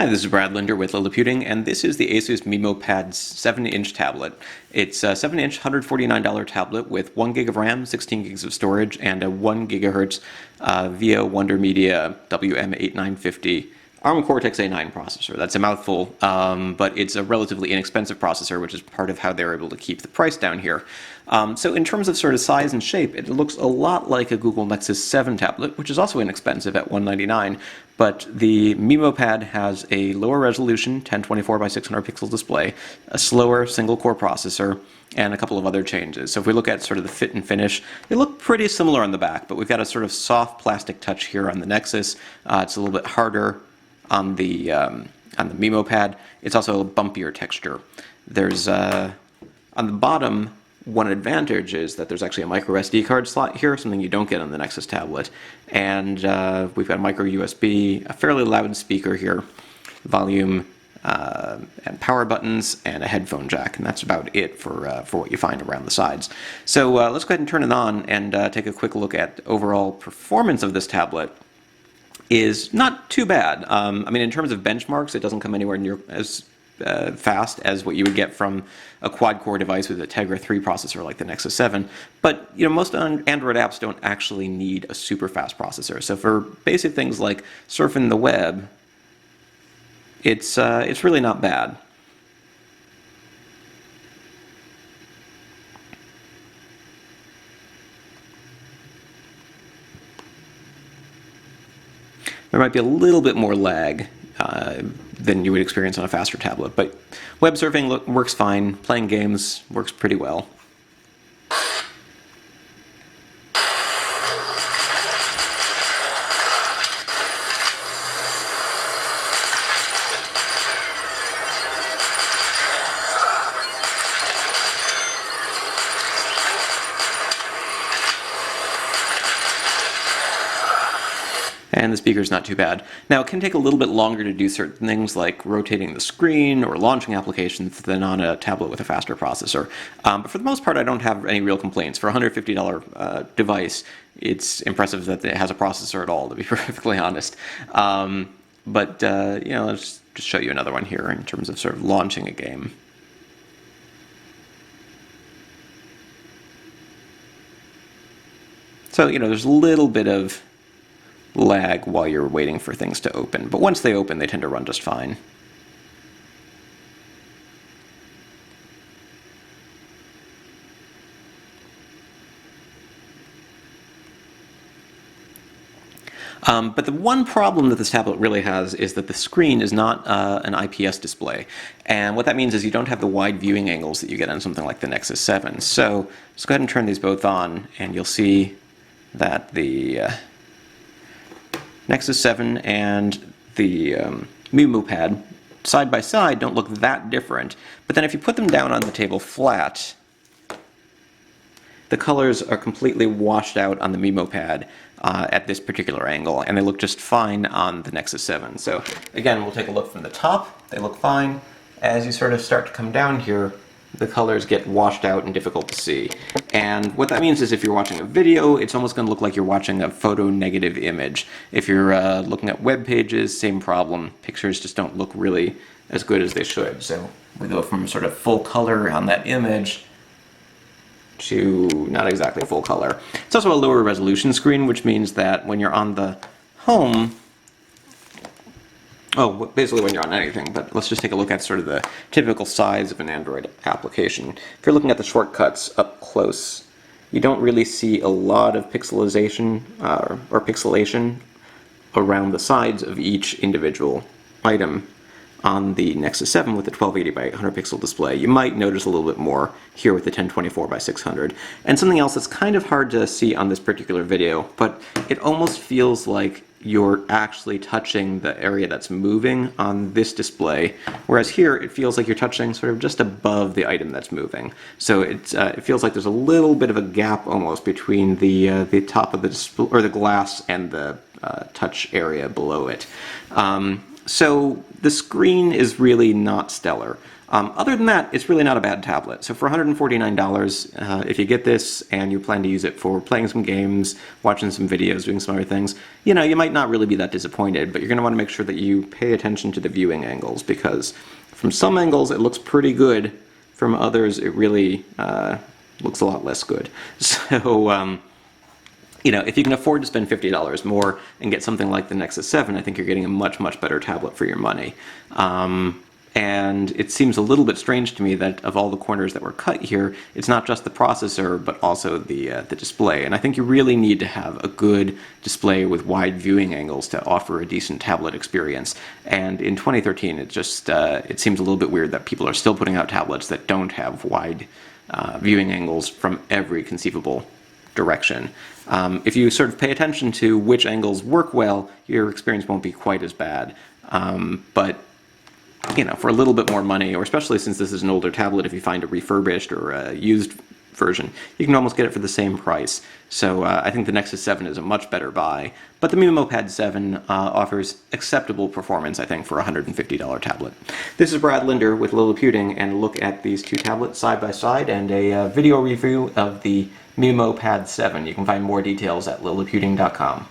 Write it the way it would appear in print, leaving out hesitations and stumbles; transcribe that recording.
Hi, this is Brad Linder with Liliputing, and this is the Asus MeMO Pad 7-inch tablet. It's a 7-inch, $149 tablet with 1 gig of RAM, 16 gigs of storage, and a 1 gigahertz VIA Wonder Media WM8950 ARM Cortex-A9 processor. That's a mouthful, but it's a relatively inexpensive processor, which is part of how they're able to keep the price down here. So in terms of sort of size and shape, it looks a lot like a Google Nexus 7 tablet, which is also inexpensive at $199, but the MeMO Pad has a lower resolution 1024 by 600 pixel display, a slower single-core processor, and a couple of other changes. So if we look at sort of the fit and finish, they look pretty similar on the back, but we've got a sort of soft plastic touch here on the Nexus. It's a little bit harder on the MeMO Pad. It's also a bumpier texture. There's on the bottom, one advantage is that there's actually a micro SD card slot here, something you don't get on the Nexus tablet. And we've got micro USB, a fairly loud speaker here, volume and power buttons, and a headphone jack, and that's about it for what you find around the sides. So let's go ahead and turn it on and take a quick look at overall performance of this tablet. Is not too bad. I mean, in terms of benchmarks, it doesn't come anywhere near as fast as what you would get from a quad-core device with a Tegra 3 processor like the Nexus 7. But you know, most Android apps don't actually need a super fast processor. So for basic things like surfing the web, it's really not bad. There might be a little bit more lag than you would experience on a faster tablet, but web surfing works fine. Playing games works pretty well. And the speaker's not too bad. Now, it can take a little bit longer to do certain things like rotating the screen or launching applications than on a tablet with a faster processor. But for the most part, I don't have any real complaints. For a $150 device, it's impressive that it has a processor at all, to be perfectly honest. But you know, let's just show you another one here in terms of sort of launching a game. So, you know, there's a little bit of lag while you're waiting for things to open, but once they open, they tend to run just fine. But the one problem that this tablet really has is that the screen is not an IPS display. And what that means is you don't have the wide viewing angles that you get on something like the Nexus 7. So let's go ahead and turn these both on, and you'll see that the Nexus 7 and the MeMO Pad side by side don't look that different, but then if you put them down on the table flat, the colors are completely washed out on the MeMO Pad at this particular angle, and they look just fine on the Nexus 7. So again, we'll take a look from the top. They look fine. As you sort of start to come down here, the colors get washed out and difficult to see. And what that means is if you're watching a video, it's almost going to look like you're watching a photo-negative image. If you're looking at web pages, same problem. Pictures just don't look really as good as they should. So we go from sort of full color on that image to not exactly full color. It's also a lower resolution screen, which means that when you're on the home, basically when you're on anything, but let's just take a look at sort of the typical size of an Android application. If you're looking at the shortcuts up close, you don't really see a lot of pixelization or pixelation around the sides of each individual item on the Nexus 7 with the 1280 by 800 pixel display. You might notice a little bit more here with the 1024 by 600. And something else that's kind of hard to see on this particular video, but it almost feels like you're actually touching the area that's moving on this display, whereas here it feels like you're touching sort of just above the item that's moving. So it feels like there's a little bit of a gap almost between the top of the display, or the glass, and the touch area below it. So the screen is really not stellar. Other than that, it's really not a bad tablet. So for $149, if you get this and you plan to use it for playing some games, watching some videos, doing some other things, you know, you might not really be that disappointed, but you're going to want to make sure that you pay attention to the viewing angles, because from some angles it looks pretty good, from others it really looks a lot less good. So, you know, if you can afford to spend $50 more and get something like the Nexus 7, I think you're getting a much, much better tablet for your money. And it seems a little bit strange to me that of all the corners that were cut here, it's not just the processor, but also the display. And I think you really need to have a good display with wide viewing angles to offer a decent tablet experience. And in 2013, it just it seems a little bit weird that people are still putting out tablets that don't have wide viewing angles from every conceivable direction. If you sort of pay attention to which angles work well, your experience won't be quite as bad. But you know, for a little bit more money, or especially since this is an older tablet, if you find a refurbished or a used version, you can almost get it for the same price. So I think the Nexus 7 is a much better buy, but the MeMo Pad 7 offers acceptable performance, I think, for a $150 tablet. This is Brad Linder with Liliputing, and a look at these two tablets side by side, and a video review of the MeMo Pad 7. You can find more details at liliputing.com.